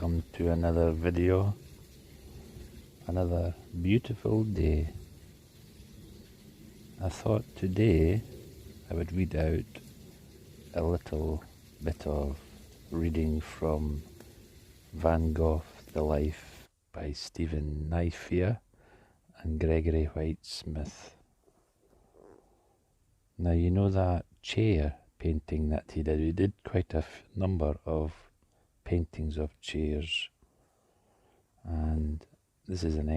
welcome to another video, another beautiful day. I thought today I would read out a little bit of reading from Van Gogh, The Life by Stephen Nifier and Gregory White Smith. Now you know that chair painting that he did. He did quite a number of paintings of chairs, and this is an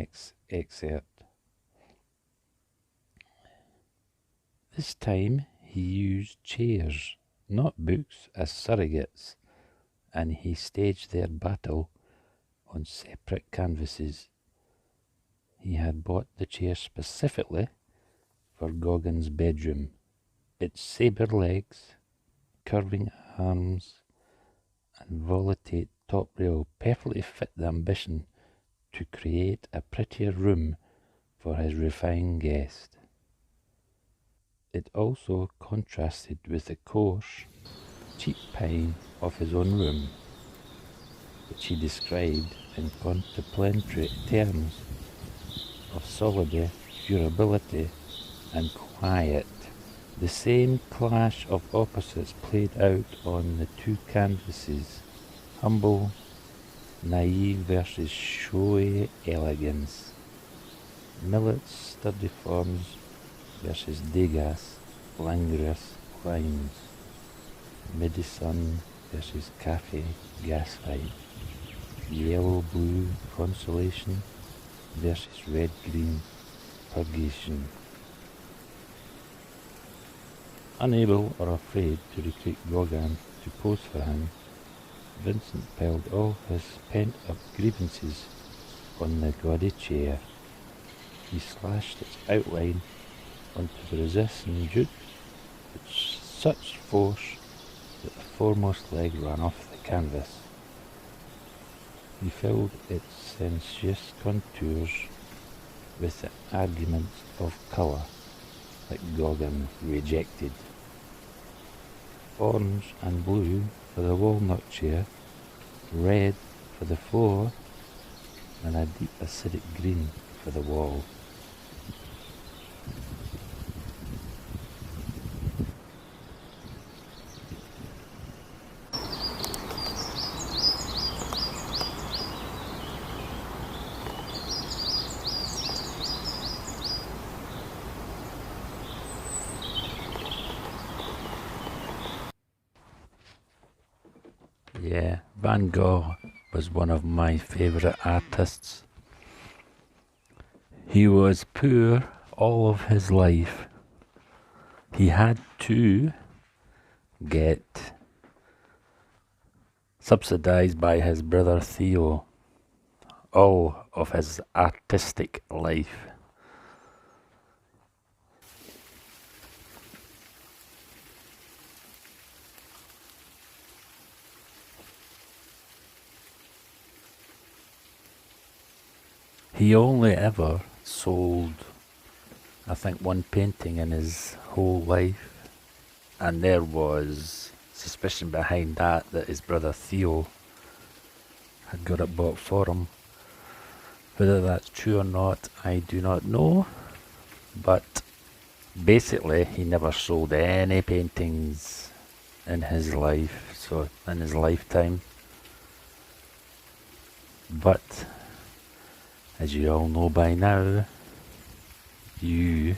excerpt. This time he used chairs, not books, as surrogates, and he staged their battle on separate canvases. He had bought the chair specifically for Gauguin's bedroom. Its sabre legs, curving arms, and volute top rail perfectly fit the ambition to create a prettier room for his refined guest. It also contrasted with the coarse, cheap pine of his own room, which he described in contemplative terms of solidity, durability, and quiet. The same clash of opposites played out on the two canvases, humble, naive versus showy elegance, Millet's sturdy forms versus Degas' languorous lines, Midi-sun versus cafe gaslight, yellow-blue consolation versus red-green purgation. Unable or afraid to recruit Gauguin to pose for him, Vincent piled all his pent-up grievances on the gaudy chair. He slashed its outline onto the resisting jute with such force that the foremost leg ran off the canvas. He filled its sensuous contours with the arguments of colour that Gauguin rejected. Orange and blue for the walnut chair, red for the floor, and a deep acidic green for the wall. Yeah, Van Gogh was one of my favourite artists. He was poor all of his life. He had to get subsidised by his brother Theo all of his artistic life. He only ever sold, I think, one painting in his whole life, and there was suspicion behind that his brother Theo had got it bought for him. Whether that's true or not, I do not know, but basically he never sold any paintings in his life, so in his lifetime. But as you all know by now, you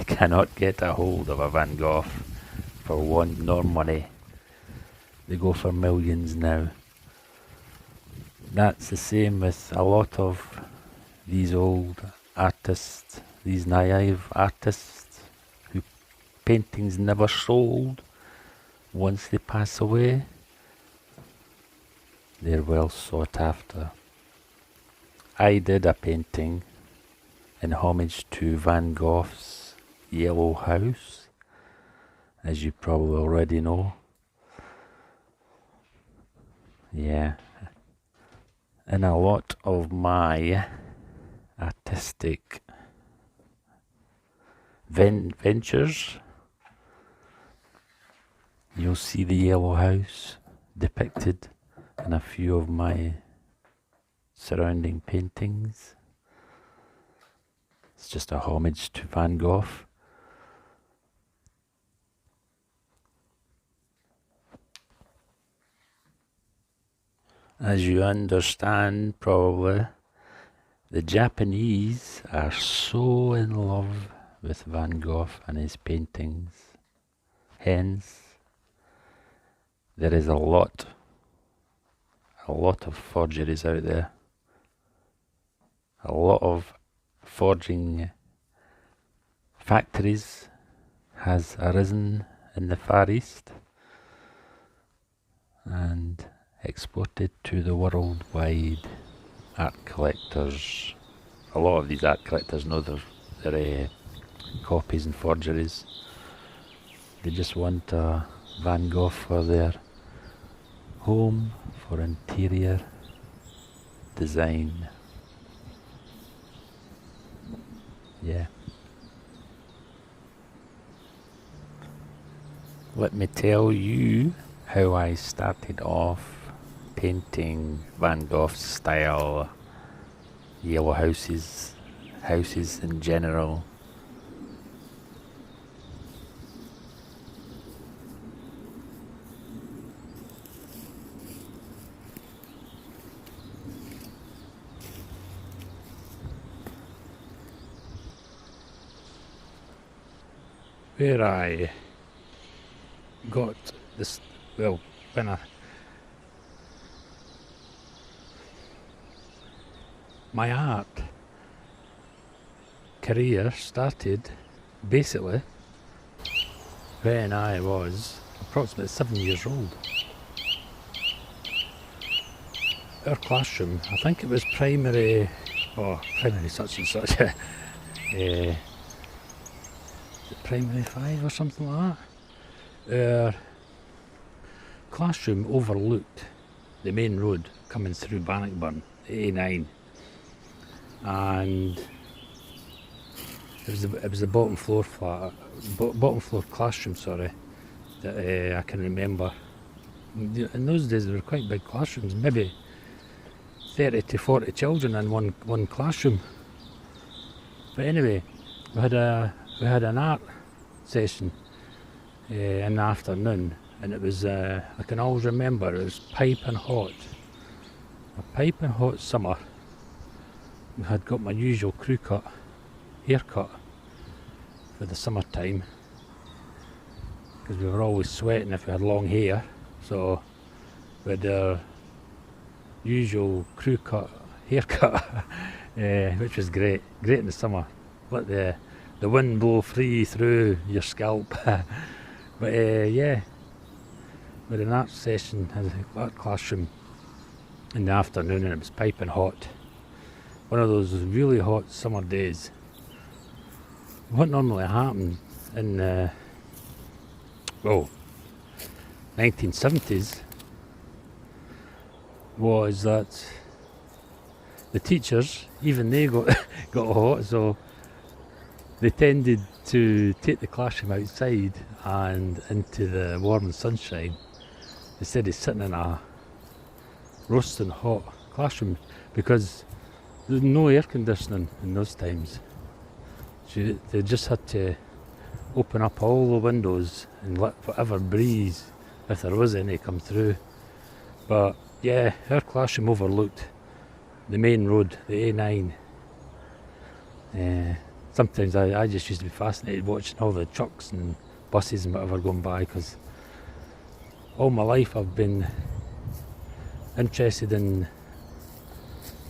cannot get a hold of a Van Gogh for want nor money. They go for millions now. That's the same with a lot of these old artists, these naive artists whose paintings never sold. Once they pass away, they're well sought after. I did a painting in homage to Van Gogh's Yellow House, as you probably already know. Yeah. In a lot of my artistic ventures, you'll see the Yellow House depicted and a few of my surrounding paintings. It's just a homage to Van Gogh. As you understand, probably, the Japanese are so in love with Van Gogh and his paintings. Hence, there is a lot of forgeries out there. A lot of forging factories has arisen in the Far East and exported to the worldwide art collectors. A lot of these art collectors know their copies and forgeries. They just want a Van Gogh for their home, for interior design. Yeah. Let me tell you how I started off painting Van Gogh style yellow houses in general. Where I got this, well, when my art career started basically when I was approximately 7 years old. Our classroom, I think it was primary such and such, primary 5 or something like that. Our classroom overlooked the main road coming through Bannockburn, the A9, and it was the bottom floor classroom, that I can remember. In those days there were quite big classrooms, maybe 30 to 40 children in one classroom. But anyway, we had an art session in the afternoon, and it was, I can always remember, it was piping hot. A piping hot summer. I had got my usual crew cut, haircut for the summertime, because we were always sweating if we had long hair, so we had our usual crew cut haircut, which was great in the summer. Let the wind blow free through your scalp. But yeah, we had an art session in the art classroom in the afternoon, and it was piping hot. One of those really hot summer days. What normally happened in 1970s was that the teachers, even they got hot, so they tended to take the classroom outside and into the warm sunshine instead of sitting in a roasting hot classroom, because there was no air conditioning in those times. So they just had to open up all the windows and let whatever breeze, if there was any, come through. But yeah, our classroom overlooked the main road, the A9. Sometimes I just used to be fascinated watching all the trucks and buses and whatever going by, because all my life I've been interested in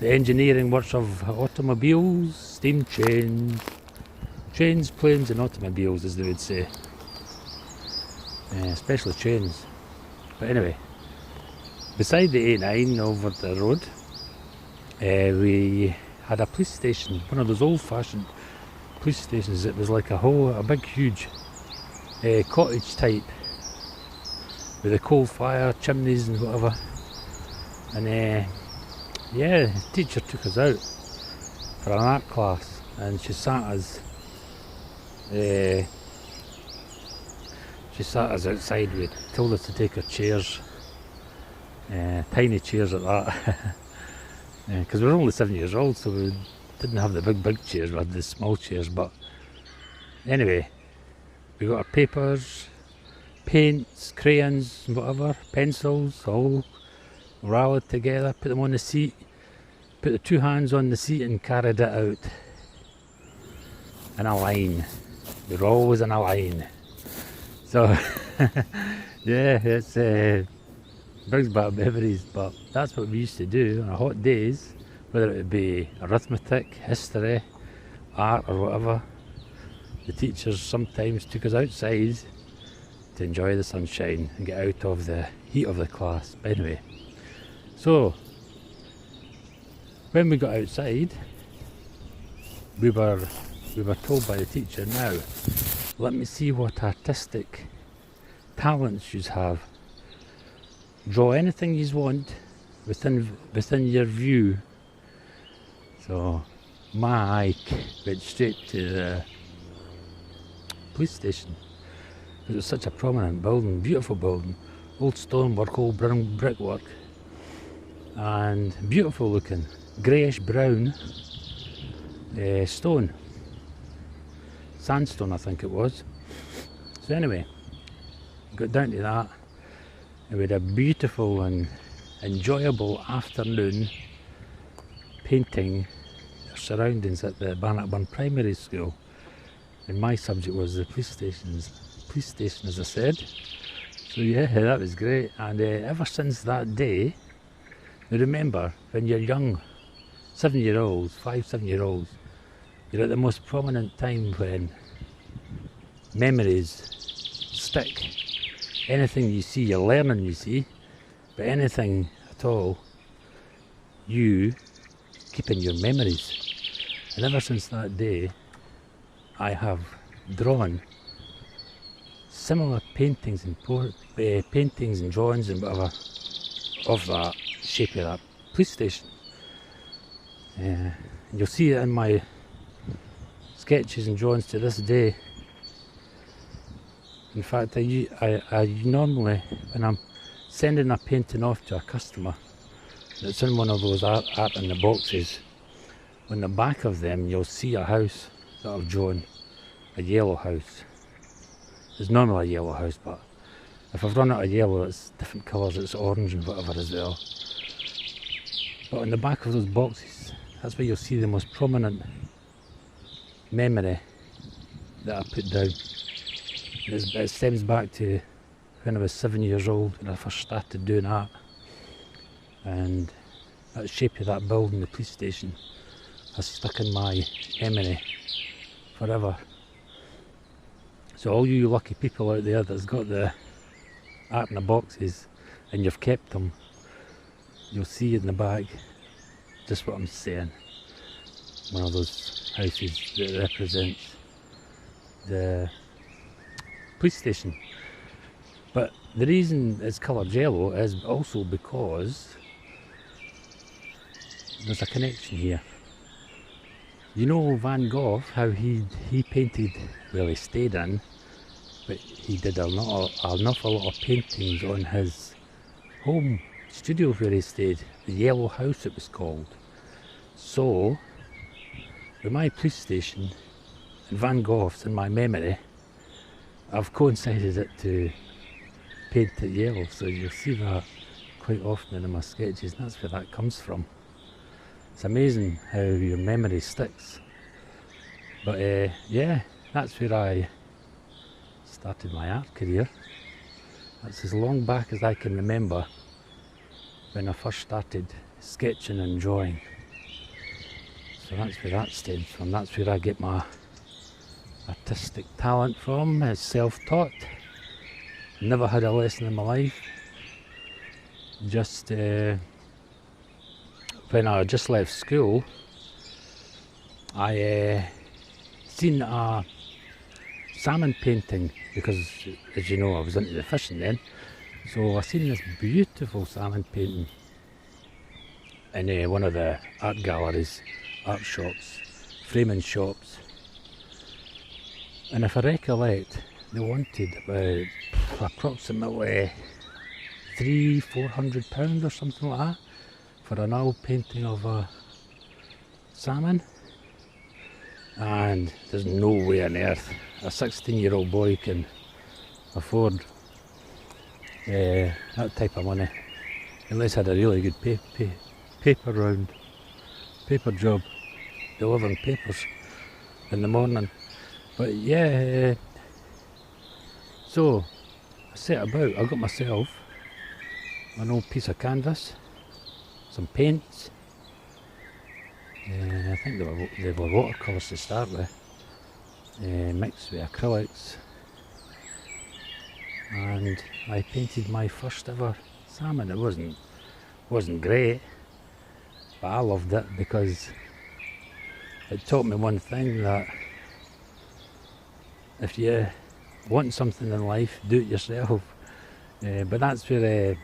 the engineering works of automobiles, steam trains, planes and automobiles, as they would say, especially trains. But anyway, beside the A9 over the road, we had a police station, one of those old-fashioned police stations. It was like a big huge cottage type with a coal fire, chimneys and whatever. And yeah, the teacher took us out for an art class, and she sat us outside. We told us to take our chairs Tiny chairs at that. Because we were only 7 years old, so we didn't have the big chairs, we had the small chairs. But anyway, we got our papers, paints, crayons, whatever, pencils, all rallied together, put them on the seat, put the two hands on the seat and carried it out in a line. We were always in a line. So yeah, it's brings back memories, but that's what we used to do on our hot days, whether it be arithmetic, history, art or whatever. The teachers sometimes took us outside to enjoy the sunshine and get out of the heat of the class. But anyway, so when we got outside, we were told by the teacher, now let me see what artistic talents you have. Draw anything you want within your view. So my eye went straight to the police station. It was such a prominent building, beautiful building, old stonework, old brown brickwork, and beautiful looking, greyish brown stone, sandstone I think it was. So anyway, got down to that, and we had a beautiful and enjoyable afternoon painting our surroundings at the Bannockburn Primary School. And my subject was the police station, as I said. So yeah, that was great. And ever since that day, I remember when you're young, 7-year-olds, 7-year-olds, you're at the most prominent time when memories stick. Anything you see, you're learning, you see, but anything at all, you keep in your memories. And ever since that day, I have drawn similar paintings and paintings and drawings and whatever of that shape of that police station. And you'll see it in my sketches and drawings to this day. In fact, I normally, when I'm sending a painting off to a customer that's in one of those art in the boxes, on the back of them you'll see a house that I've drawn, a yellow house. It's normally a yellow house, but if I've run out of yellow, it's different colours, it's orange and whatever as well. But on the back of those boxes, that's where you'll see the most prominent memory that I put down. It stems back to when I was 7 years old, when I first started doing art, and that shape of that building, the police station, has stuck in my memory forever. So all you lucky people out there that's got the art in the boxes and you've kept them, you'll see in the back just what I'm saying. One of those houses that represents the police station. But the reason it's coloured yellow is also because there's a connection here. You know Van Goff, how he painted, well he stayed in, but he did an awful lot of paintings on his home studio where he stayed, the Yellow House it was called. So, with my police station and Van Gogh's in my memory, I've coincided it to paint it yellow, so you'll see that quite often in my sketches, and that's where that comes from. It's amazing how your memory sticks. But yeah, that's where I started my art career. That's as long back as I can remember when I first started sketching and drawing. So that's where that stems from. That's where I get my artistic talent from. It's self-taught. Never had a lesson in my life. Just when I just left school, I seen a salmon painting, because as you know I was into the fishing then, so I seen this beautiful salmon painting in one of the art galleries, art shops, framing shops, and if I recollect, they wanted about approximately £300-400 or something like that for an oil painting of a salmon. And there's no way on earth a 16-year-old boy can afford that type of money, unless I had a really good paper job, delivering papers in the morning. But yeah, so I set about. I got myself an old piece of canvas, some paints, I think they were watercolours to start with, mixed with acrylics, and I painted my first ever salmon. It wasn't great, but I loved it because it taught me one thing, that if you want something in life, do it yourself. But that's where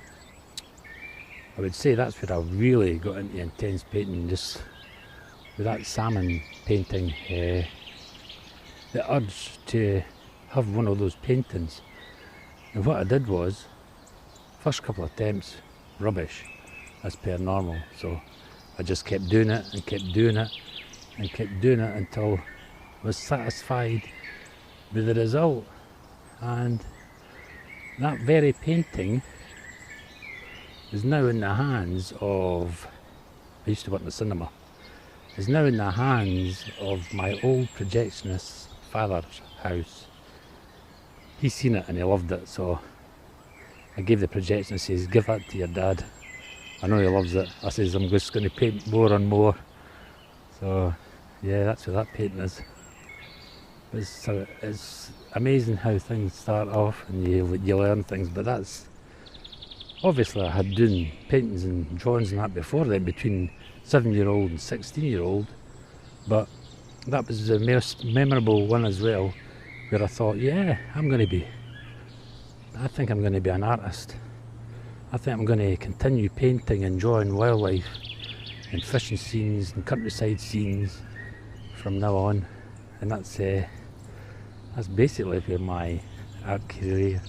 I would say that's where I really got into intense painting, just with that salmon painting. The urge to have one of those paintings. And what I did was, first couple of attempts, rubbish, as per normal. So I just kept doing it and kept doing it and kept doing it until I was satisfied with the result. And that very painting is now in the hands of, I used to work in the cinema, is now in the hands of my old projectionist's father's house. He's seen it and he loved it, so I gave the projectionist, says, give that to your dad. I know he loves it. I says, I'm just going to paint more and more. So yeah, that's what that painting is. It's amazing how things start off and you learn things, but that's, obviously I had done paintings and drawings and that before then, between 7-year-old and 16-year-old, but that was the most memorable one as well, where I thought, yeah, I think I'm going to be an artist. I think I'm going to continue painting and drawing wildlife and fishing scenes and countryside scenes from now on. And that's basically where my art career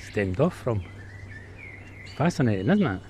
stemmed off from. Fascinating, isn't it?